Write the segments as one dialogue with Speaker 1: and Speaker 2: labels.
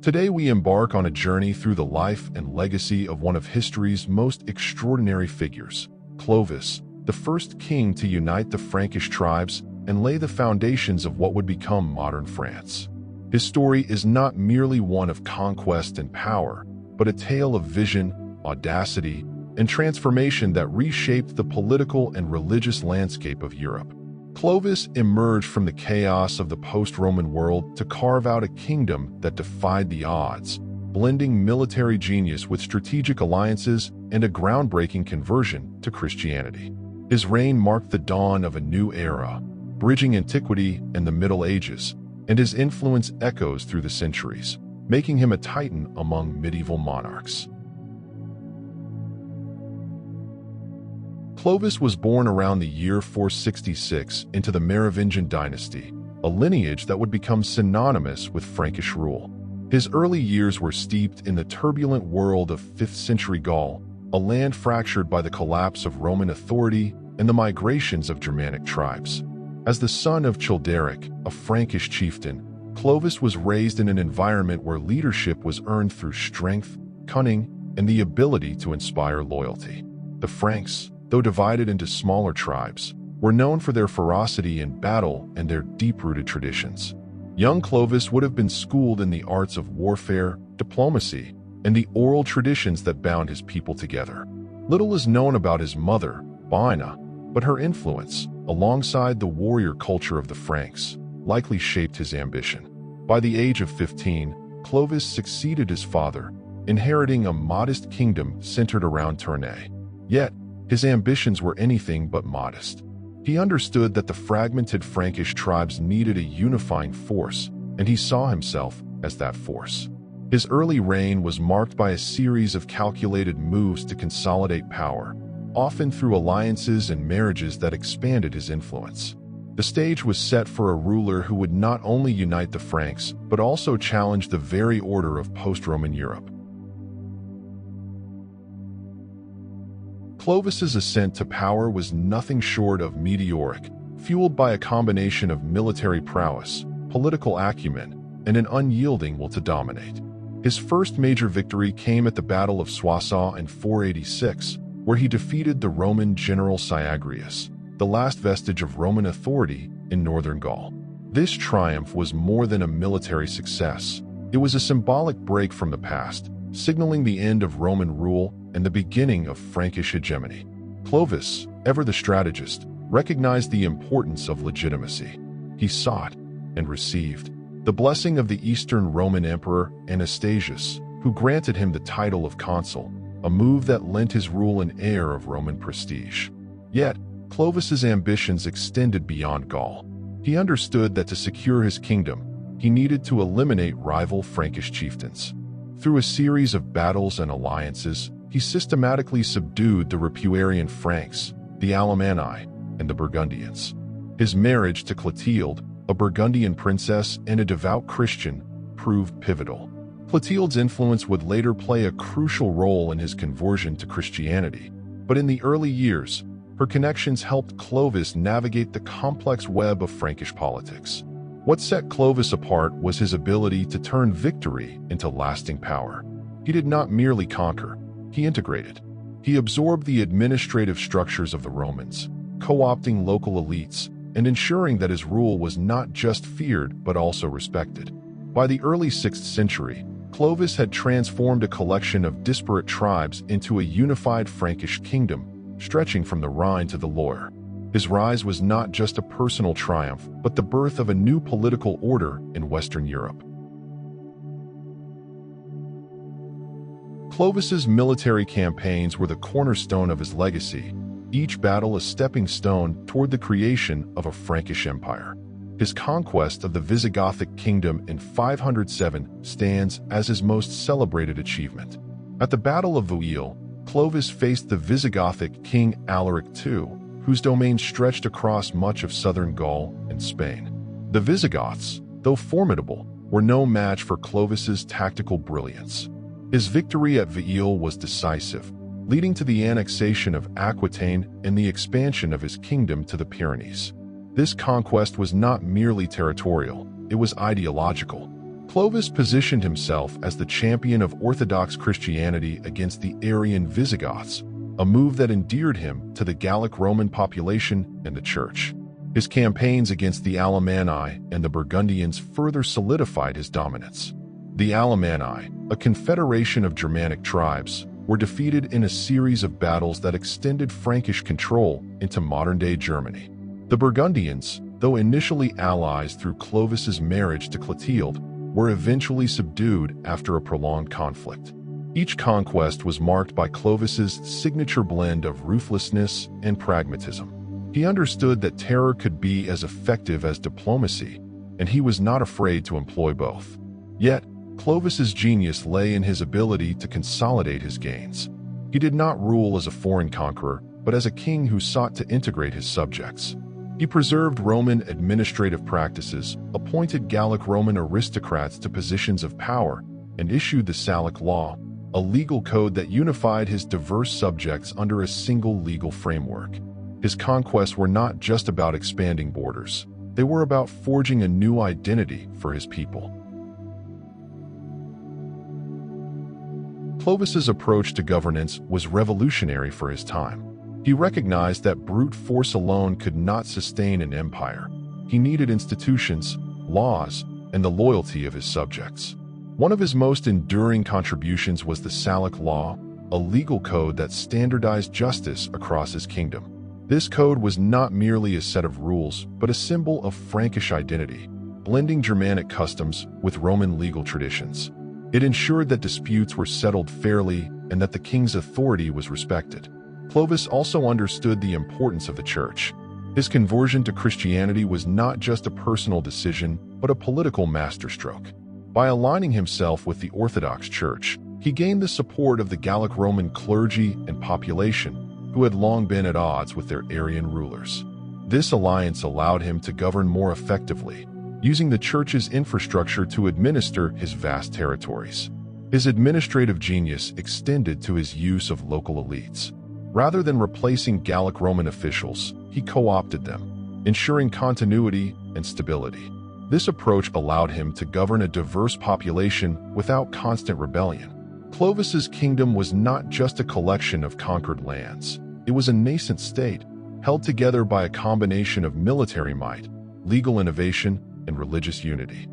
Speaker 1: Today we embark on a journey through the life and legacy of one of history's most extraordinary figures, Clovis, the first king to unite the Frankish tribes and lay the foundations of what would become modern France. His story is not merely one of conquest and power, but a tale of vision, audacity, and transformation that reshaped the political and religious landscape of Europe. Clovis emerged from the chaos of the post-Roman world to carve out a kingdom that defied the odds, blending military genius with strategic alliances and a groundbreaking conversion to Christianity. His reign marked the dawn of a new era, bridging antiquity and the Middle Ages, and his influence echoes through the centuries, making him a titan among medieval monarchs. Clovis was born around the year 466 into the Merovingian dynasty, a lineage that would become synonymous with Frankish rule. His early years were steeped in the turbulent world of 5th-century Gaul, a land fractured by the collapse of Roman authority and the migrations of Germanic tribes. As the son of Childeric, a Frankish chieftain, Clovis was raised in an environment where leadership was earned through strength, cunning, and the ability to inspire loyalty. The Franks, though divided into smaller tribes, were known for their ferocity in battle and their deep-rooted traditions. Young Clovis would have been schooled in the arts of warfare, diplomacy, and the oral traditions that bound his people together. Little is known about his mother, Baina, but her influence, alongside the warrior culture of the Franks, likely shaped his ambition. By the age of 15, Clovis succeeded his father, inheriting a modest kingdom centered around Tournai. Yet, his ambitions were anything but modest. He understood that the fragmented Frankish tribes needed a unifying force, and he saw himself as that force. His early reign was marked by a series of calculated moves to consolidate power, often through alliances and marriages that expanded his influence. The stage was set for a ruler who would not only unite the Franks, but also challenge the very order of post-Roman Europe. Clovis's ascent to power was nothing short of meteoric, fueled by a combination of military prowess, political acumen, and an unyielding will to dominate. His first major victory came at the Battle of Soissons in 486, where he defeated the Roman general Syagrius, the last vestige of Roman authority in northern Gaul. This triumph was more than a military success. It was a symbolic break from the past, signaling the end of Roman rule and the beginning of Frankish hegemony. Clovis, ever the strategist, recognized the importance of legitimacy. He sought and received the blessing of the Eastern Roman Emperor Anastasius, who granted him the title of consul, a move that lent his rule an air of Roman prestige. Yet, Clovis's ambitions extended beyond Gaul. He understood that to secure his kingdom, he needed to eliminate rival Frankish chieftains. Through a series of battles and alliances, he systematically subdued the Ripuarian Franks, the Alemanni, and the Burgundians. His marriage to Clotilde, a Burgundian princess and a devout Christian, proved pivotal. Clotilde's influence would later play a crucial role in his conversion to Christianity, but in the early years, her connections helped Clovis navigate the complex web of Frankish politics. What set Clovis apart was his ability to turn victory into lasting power. He did not merely conquer, he integrated. He absorbed the administrative structures of the Romans, co-opting local elites and ensuring that his rule was not just feared but also respected. By the early 6th century, Clovis had transformed a collection of disparate tribes into a unified Frankish kingdom, stretching from the Rhine to the Loire. His rise was not just a personal triumph, but the birth of a new political order in Western Europe. Clovis's military campaigns were the cornerstone of his legacy, each battle a stepping stone toward the creation of a Frankish empire. His conquest of the Visigothic kingdom in 507 stands as his most celebrated achievement. At the Battle of Vouille, Clovis faced the Visigothic king Alaric II, whose domain stretched across much of southern Gaul and Spain. The Visigoths, though formidable, were no match for Clovis's tactical brilliance. His victory at Vouille was decisive, leading to the annexation of Aquitaine and the expansion of his kingdom to the Pyrenees. This conquest was not merely territorial, it was ideological. Clovis positioned himself as the champion of Orthodox Christianity against the Arian Visigoths, a move that endeared him to the Gallic Roman population and the Church. His campaigns against the Alemanni and the Burgundians further solidified his dominance. The Alemanni, a confederation of Germanic tribes, were defeated in a series of battles that extended Frankish control into modern-day Germany. The Burgundians, though initially allies through Clovis's marriage to Clotilde, were eventually subdued after a prolonged conflict. Each conquest was marked by Clovis's signature blend of ruthlessness and pragmatism. He understood that terror could be as effective as diplomacy, and he was not afraid to employ both. Yet, Clovis's genius lay in his ability to consolidate his gains. He did not rule as a foreign conqueror, but as a king who sought to integrate his subjects. He preserved Roman administrative practices, appointed Gallic Roman aristocrats to positions of power, and issued the Salic Law, a legal code that unified his diverse subjects under a single legal framework. His conquests were not just about expanding borders. They were about forging a new identity for his people. Clovis's approach to governance was revolutionary for his time. He recognized that brute force alone could not sustain an empire. He needed institutions, laws, and the loyalty of his subjects. One of his most enduring contributions was the Salic Law, a legal code that standardized justice across his kingdom. This code was not merely a set of rules, but a symbol of Frankish identity, blending Germanic customs with Roman legal traditions. It ensured that disputes were settled fairly and that the king's authority was respected. Clovis also understood the importance of the Church. His conversion to Christianity was not just a personal decision, but a political masterstroke. By aligning himself with the Orthodox Church, he gained the support of the Gallic Roman clergy and population, who had long been at odds with their Arian rulers. This alliance allowed him to govern more effectively, using the Church's infrastructure to administer his vast territories. His administrative genius extended to his use of local elites. Rather than replacing Gallic Roman officials, he co-opted them, ensuring continuity and stability. This approach allowed him to govern a diverse population without constant rebellion. Clovis's kingdom was not just a collection of conquered lands. It was a nascent state, held together by a combination of military might, legal innovation, and religious unity.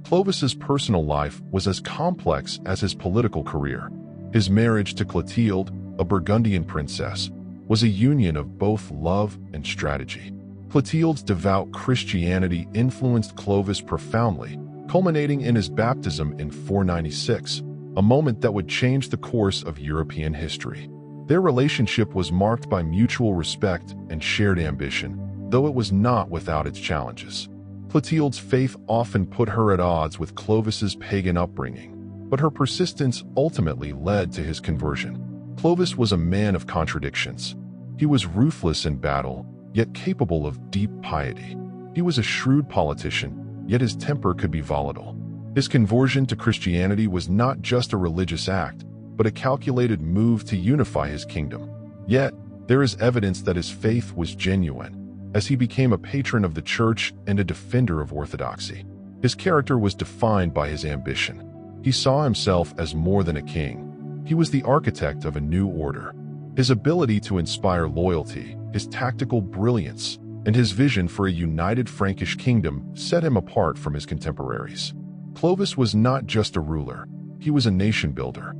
Speaker 1: Clovis's personal life was as complex as his political career. His marriage to Clotilde, a Burgundian princess, was a union of both love and strategy. Clotilde's devout Christianity influenced Clovis profoundly, culminating in his baptism in 496, a moment that would change the course of European history. Their relationship was marked by mutual respect and shared ambition, though it was not without its challenges. Clotilde's faith often put her at odds with Clovis's pagan upbringing, but her persistence ultimately led to his conversion. Clovis was a man of contradictions. He was ruthless in battle, yet capable of deep piety. He was a shrewd politician, yet his temper could be volatile. His conversion to Christianity was not just a religious act, but a calculated move to unify his kingdom. Yet, there is evidence that his faith was genuine, as he became a patron of the Church and a defender of orthodoxy. His character was defined by his ambition. He saw himself as more than a king. He was the architect of a new order. His ability to inspire loyalty, his tactical brilliance, and his vision for a united Frankish kingdom set him apart from his contemporaries. Clovis was not just a ruler, he was a nation builder.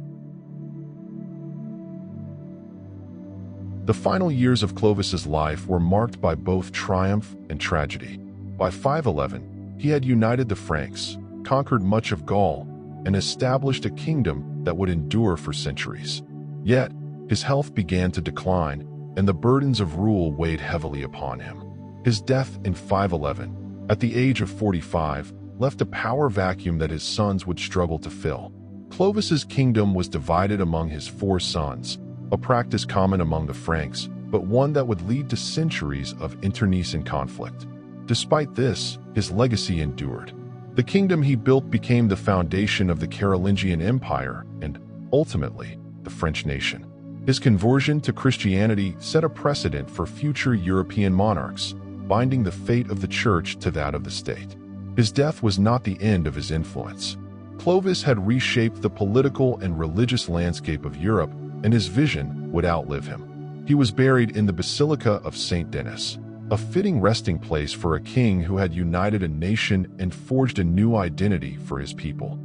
Speaker 1: The final years of Clovis's life were marked by both triumph and tragedy. By 511, he had united the Franks, conquered much of Gaul, and established a kingdom that would endure for centuries. Yet, his health began to decline, and the burdens of rule weighed heavily upon him. His death in 511, at the age of 45, left a power vacuum that his sons would struggle to fill. Clovis's kingdom was divided among his 4 sons, a practice common among the Franks, but one that would lead to centuries of internecine conflict. Despite this, his legacy endured. The kingdom he built became the foundation of the Carolingian Empire and, ultimately, the French nation. His conversion to Christianity set a precedent for future European monarchs, binding the fate of the church to that of the state. His death was not the end of his influence. Clovis had reshaped the political and religious landscape of Europe, and his vision would outlive him. He was buried in the Basilica of Saint Denis, a fitting resting place for a king who had united a nation and forged a new identity for his people.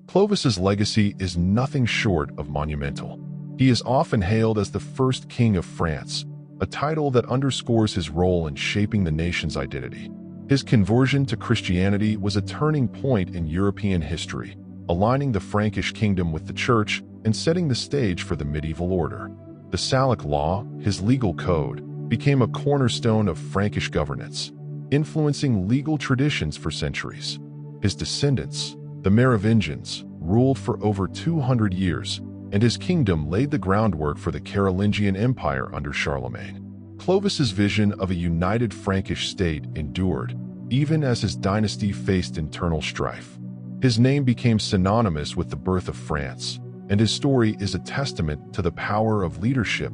Speaker 1: Clovis's legacy is nothing short of monumental. He is often hailed as the first king of France, a title that underscores his role in shaping the nation's identity. His conversion to Christianity was a turning point in European history, aligning the Frankish kingdom with the church and setting the stage for the medieval order. The Salic law, his legal code, became a cornerstone of Frankish governance, influencing legal traditions for centuries. His descendants, the Merovingians, ruled for over 200 years, and his kingdom laid the groundwork for the Carolingian Empire under Charlemagne. Clovis's vision of a united Frankish state endured, even as his dynasty faced internal strife. His name became synonymous with the birth of France, and his story is a testament to the power of leadership,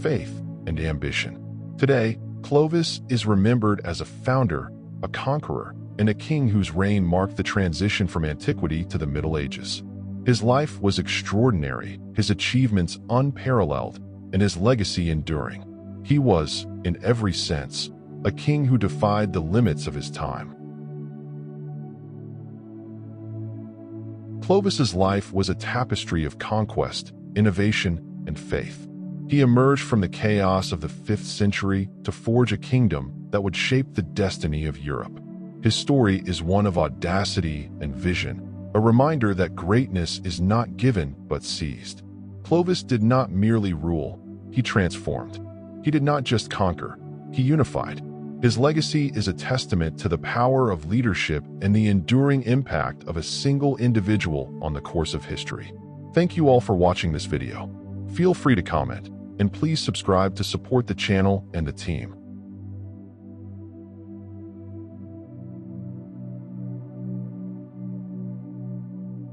Speaker 1: faith, and ambition. Today, Clovis is remembered as a founder, a conqueror, and a king whose reign marked the transition from antiquity to the Middle Ages. His life was extraordinary, his achievements unparalleled, and his legacy enduring. He was, in every sense, a king who defied the limits of his time. Clovis's life was a tapestry of conquest, innovation, and faith. He emerged from the chaos of the 5th century to forge a kingdom that would shape the destiny of Europe. His story is one of audacity and vision, a reminder that greatness is not given but seized. Clovis did not merely rule, he transformed. He did not just conquer, he unified. His legacy is a testament to the power of leadership and the enduring impact of a single individual on the course of history. Thank you all for watching this video. Feel free to comment, and please subscribe to support the channel and the team.